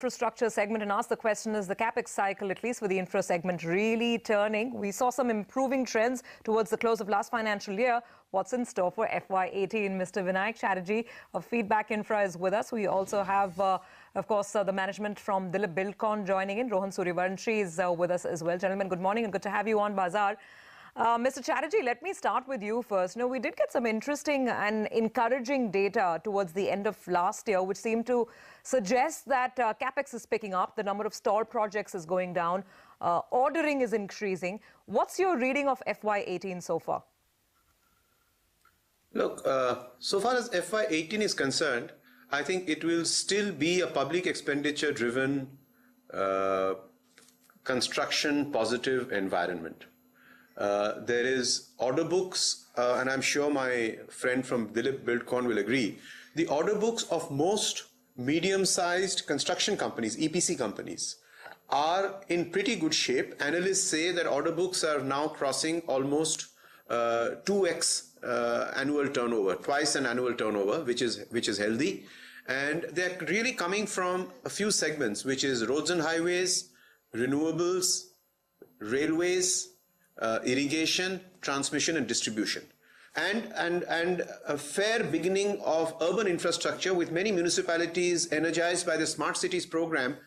infrastructure segment and ask the question, is the capex cycle, at least for the infra segment, really turning? We saw some improving trends towards the close of last financial year. What's in store for FY18? Mr. Vinayak Chatterjee of Feedback Infra is with us. We also have, of course, the management from Dilip Buildcon joining in. Rohan Suryavanshi is with us as well. Gentlemen, good morning and good to have you on Bazaar. Mr. Chatterjee, let me start with you first. We did get some interesting and encouraging data towards the end of last year, which seemed to suggest that capex is picking up, the number of stalled projects is going down, ordering is increasing. What's your reading of FY18 so far? Look, so far as FY18 is concerned, I think it will still be a public expenditure-driven, construction-positive environment. There is order books, and I'm sure my friend from Dilip Buildcon will agree, the order books of most medium-sized construction companies, EPC companies, are in pretty good shape. Analysts say that order books are now crossing almost 2x annual turnover, twice an annual turnover, which is healthy. And they're really coming from a few segments, which is roads and highways, renewables, railways, irrigation, transmission and distribution, and a fair beginning of urban infrastructure, with many municipalities energized by the Smart Cities program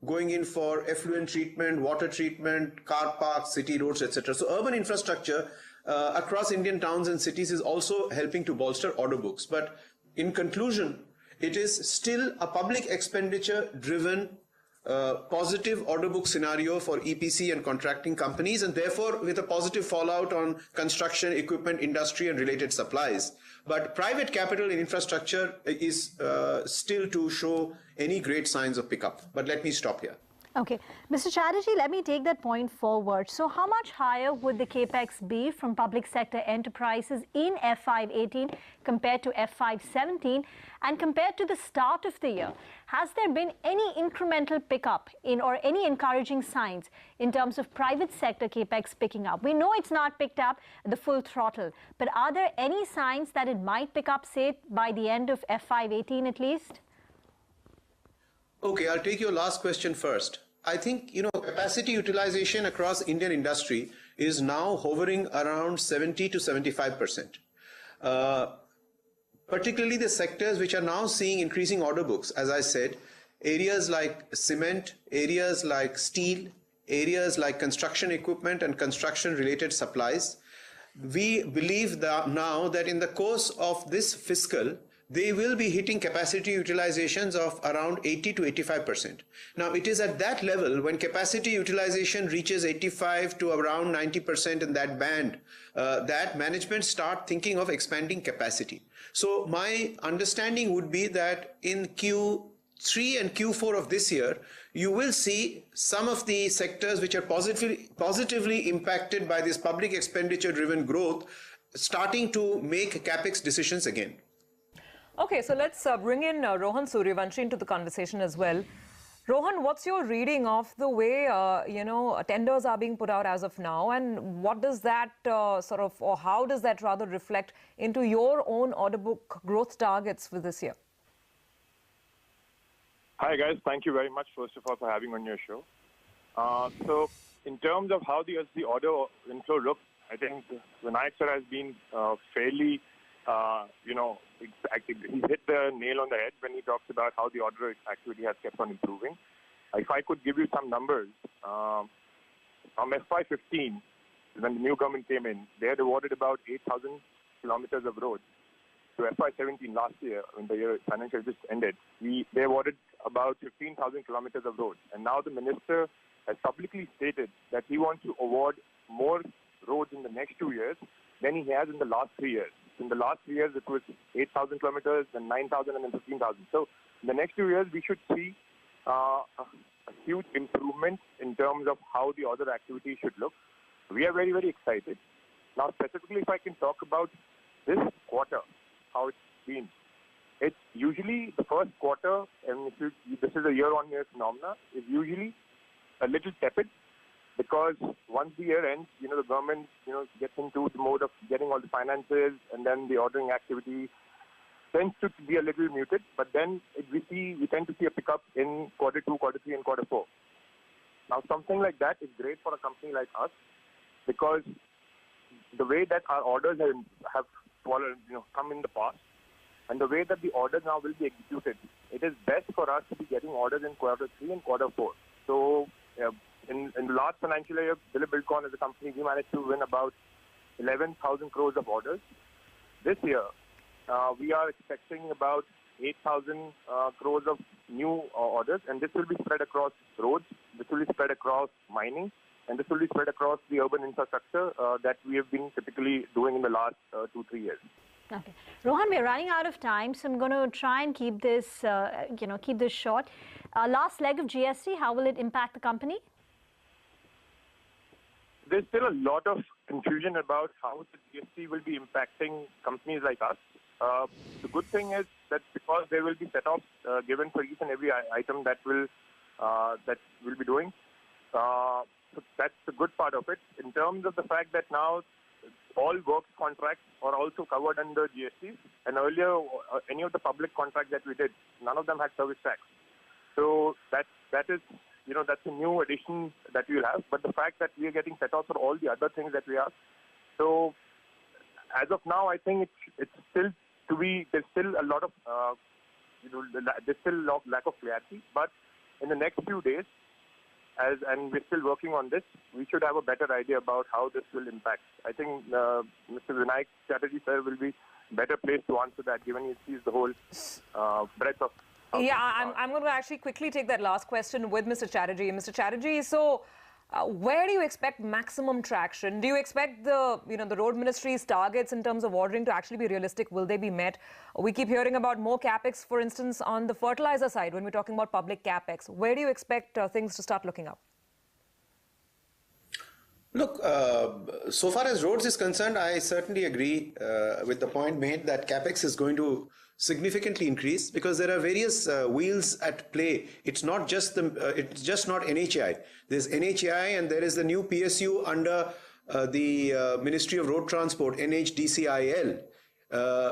going in for effluent treatment, water treatment, car parks, city roads, etc. So urban infrastructure across Indian towns and cities is also helping to bolster order books. But in conclusion, it is still a public expenditure driven positive order book scenario for EPC and contracting companies, and therefore with a positive fallout on construction, equipment, industry and related supplies. But private capital in infrastructure is still to show any great signs of pickup. But let me stop here. Okay. Mr. Chatterjee, let me take that point forward. So how much higher would the capex be from public sector enterprises in F518 compared to F517 and compared to the start of the year? Has there been any incremental pickup in or any encouraging signs in terms of private sector capex picking up? We know it's not picked up at the full throttle, but are there any signs that it might pick up, say, by the end of F518 at least? Okay, I'll take your last question first. I think, capacity utilization across Indian industry is now hovering around 70 to 75%. Particularly the sectors which are now seeing increasing order books, as I said, areas like cement, areas like steel, areas like construction equipment and construction related supplies. We believe that now that in the course of this fiscal, they will be hitting capacity utilizations of around 80 to 85%. Now, it is at that level when capacity utilization reaches 85 to around 90% in that band, that management start thinking of expanding capacity. So my understanding would be that in Q3 and Q4 of this year, you will see some of the sectors which are positively impacted by this public expenditure driven growth starting to make capex decisions again. Okay, so let's bring in Rohan Suryavanshi into the conversation as well. Rohan, what's your reading of the way, tenders are being put out as of now, and what does that or how does that rather reflect into your own order book growth targets for this year? Hi guys, thank you very much first of all for having me on your show. So in terms of how the order inflow looks, I think Vinayak sir has been fairly he hit the nail on the head when he talks about how the order activity has kept on improving. If I could give you some numbers, from FY15, when the new government came in, they had awarded about 8,000 kilometers of roads. To FY17 last year, when the year financial just ended, they awarded about 15,000 kilometers of roads. And now the minister has publicly stated that he wants to award more roads in the next 2 years than he has in the last 3 years. In the last 3 years, it was 8,000 kilometers, then 9,000, and then 15,000. So in the next 2 years, we should see a huge improvement in terms of how the order activity should look. We are very, very excited. Now, specifically, if I can talk about this quarter, how it's been. It's usually the first quarter, and this is a year-on-year phenomena, is usually a little tepid. Because once the year ends, the government, gets into the mode of getting all the finances, and then the ordering activity tends to be a little muted, but then we tend to see a pickup in quarter 2, quarter 3, and quarter 4. Now, something like that is great for a company like us because the way that our orders have followed, come in the past, and the way that the orders now will be executed, it is best for us to be getting orders in quarter 3 and quarter 4. So, in the last financial year, Dilip Buildcon as a company, we managed to win about 11,000 crores of orders. This year, we are expecting about 8,000 crores of new orders, and this will be spread across roads, this will be spread across mining, and this will be spread across the urban infrastructure that we have been typically doing in the last 2-3 years. Okay, Rohan, we're running out of time, so I'm going to try and keep this, keep this short. Last leg of GST, how will it impact the company? There's still a lot of confusion about how the GST will be impacting companies like us. The good thing is that because there will be set-offs given for each and every item that we'll be doing, so that's the good part of it. In terms of the fact that now all works contracts are also covered under GST, and earlier any of the public contracts that we did, none of them had service tax. So that is, that's a new addition that we'll have. But the fact that we are getting set-offs for all the other things that we have, so as of now, I think it's still to be. There's still a lot of there's still lack of clarity. But in the next few days, and we're still working on this, we should have a better idea about how this will impact. I think Mr. Vinayak Chatterjee sir will be better placed to answer that, given he sees the whole breadth of. Yeah, I'm going to actually quickly take that last question with Mr. Chatterjee. Mr. Chatterjee, so where do you expect maximum traction? Do you expect the road ministry's targets in terms of ordering to actually be realistic? Will they be met? We keep hearing about more capex, for instance, on the fertilizer side when we're talking about public capex. Where do you expect things to start looking up? Look, so far as roads is concerned, I certainly agree with the point made that capex is going to significantly increase because there are various wheels at play. It's not just it's just not NHAI. There's NHAI and there is the new PSU under the Ministry of Road Transport, NHDCIL,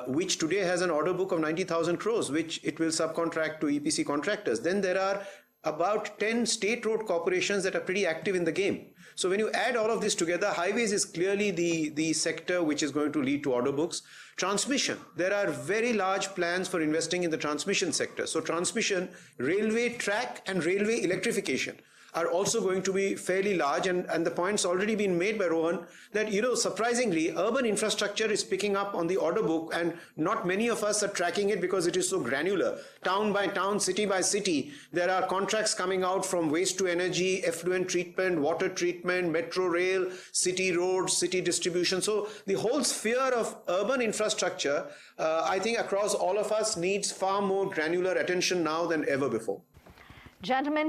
which today has an order book of 90,000 crores, which it will subcontract to EPC contractors. Then there are about 10 state road corporations that are pretty active in the game. So when you add all of this together, highways is clearly the sector which is going to lead to order books. Transmission, there are very large plans for investing in the transmission sector. So transmission, railway track and railway electrification are also going to be fairly large, and the point's already been made by Rohan that, surprisingly, urban infrastructure is picking up on the order book, and not many of us are tracking it because it is so granular. Town by town, city by city, there are contracts coming out from waste to energy, effluent treatment, water treatment, metro rail, city roads, city distribution. So the whole sphere of urban infrastructure, I think across all of us, needs far more granular attention now than ever before. Gentlemen,